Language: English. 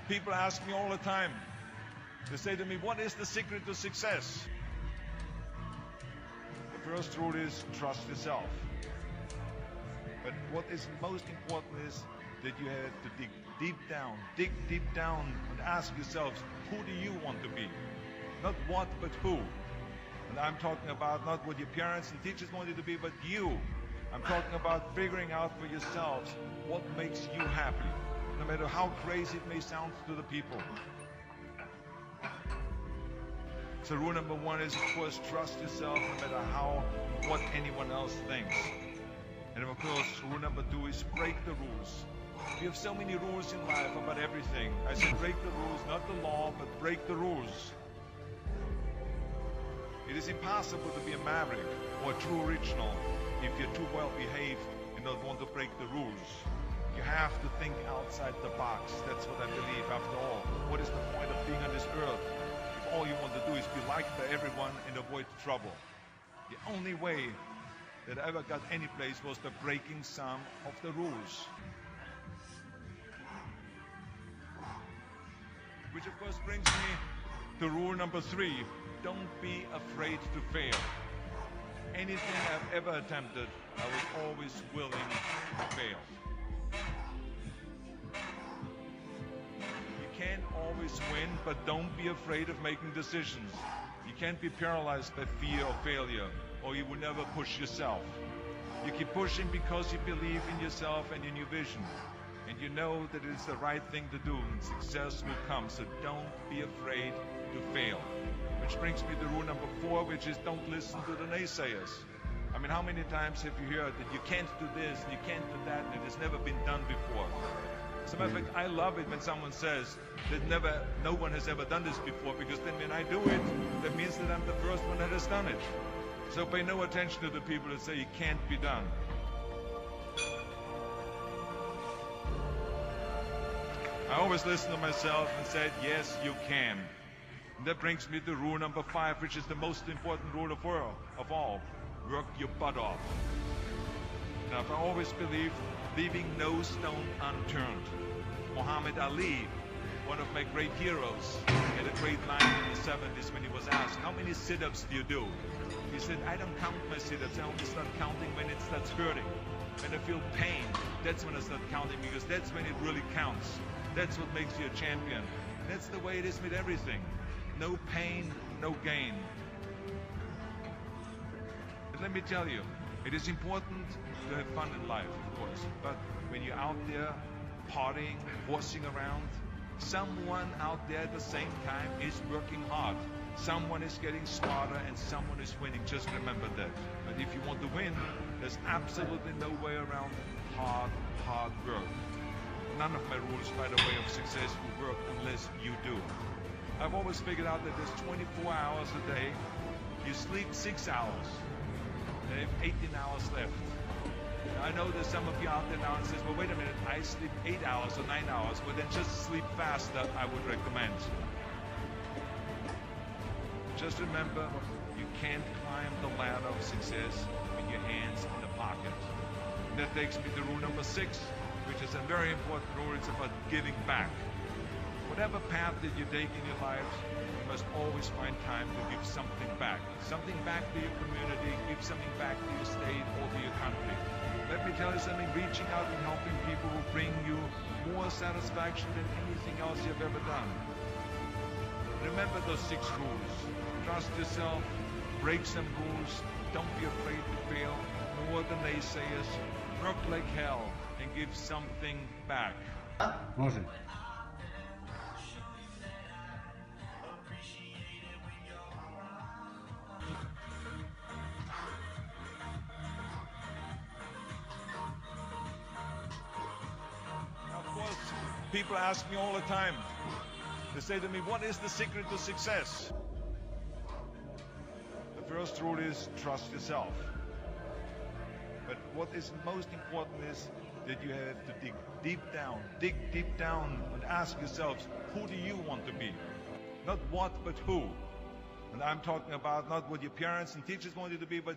People ask me all the time, they say to me, what is the secret to success? The first rule is trust yourself. But what is most important is that you have to dig deep down and ask yourselves, who do you want to be? Not what, but who. And I'm talking about not what your parents and teachers want you to be, but you. I'm talking about figuring out for yourselves what makes you happy, no matter how crazy it may sound to the people. So rule number one is, of course, trust yourself no matter what anyone else thinks. And of course, rule number two is break the rules. We have so many rules in life about everything. I said break the rules, not the law, but break the rules. It is impossible to be a maverick or a true original if you're too well behaved and don't want to break the rules. You have to think outside the box. That's what I believe after all. What is the point of being on this earth if all you want to do is be liked by everyone and avoid trouble? The only way that I ever got any place was by breaking some of the rules. Which of course brings me to rule number three. Don't be afraid to fail. Anything I've ever attempted, I was always willing to fail. You can't always win, but don't be afraid of making decisions. You can't be paralyzed by fear of failure, or you will never push yourself. You keep pushing because you believe in yourself and in your vision. And you know that it is the right thing to do, and success will come. So don't be afraid to fail. Which brings me to rule number four, which is don't listen to the naysayers. I mean, how many times have you heard that you can't do this, and you can't do that, and it has never been done before? As a matter of fact, I love it when someone says that no one has ever done this before, because then when I do it, that means that I'm the first one that has done it. So pay no attention to the people that say it can't be done. I always listen to myself and said, yes, you can. And that brings me to rule number five, which is the most important rule of all. Work your butt off. Now, I've always believed leaving no stone unturned. Muhammad Ali, one of my great heroes, had a great line in the 70s when he was asked, how many sit-ups do you do? He said, I don't count my sit-ups. I only start counting when it starts hurting. When I feel pain, that's when I start counting, because that's when it really counts. That's what makes you a champion. That's the way it is with everything. No pain, no gain. But let me tell you, it is important to have fun in life, of course. But when you're out there partying, horsing around, someone out there at the same time is working hard. Someone is getting smarter and someone is winning. Just remember that. But if you want to win, there's absolutely no way around hard work. None of my rules, by the way, of success will work unless you do. I've always figured out that there's 24 hours a day. You sleep 6 hours. And you have 18 hours left. Now, I know there's some of you out there now and says, well, wait a minute, I sleep 8 hours or 9 hours. Well, then just sleep faster, I would recommend. Just remember, you can't climb the ladder of success with your hands in the pocket. And that takes me to rule number 6, which is a very important rule. It's about giving back. Whatever path that you take in your lives, you must always find time to give something back. Something back to your community, give something back to your state or to your country. Let me tell you something, reaching out and helping people will bring you more satisfaction than anything else you've ever done. Remember those 6 rules. Trust yourself, break some rules, don't be afraid to fail, ignore the naysayers, work like hell, and give something back. Może. Of course, people ask me all the time. They say to me, what is the secret to success? The first rule is trust yourself. But what is most important is that you have to dig deep down and ask yourselves, who do you want to be? Not what, but who. And I'm talking about not what your parents and teachers want you to be, but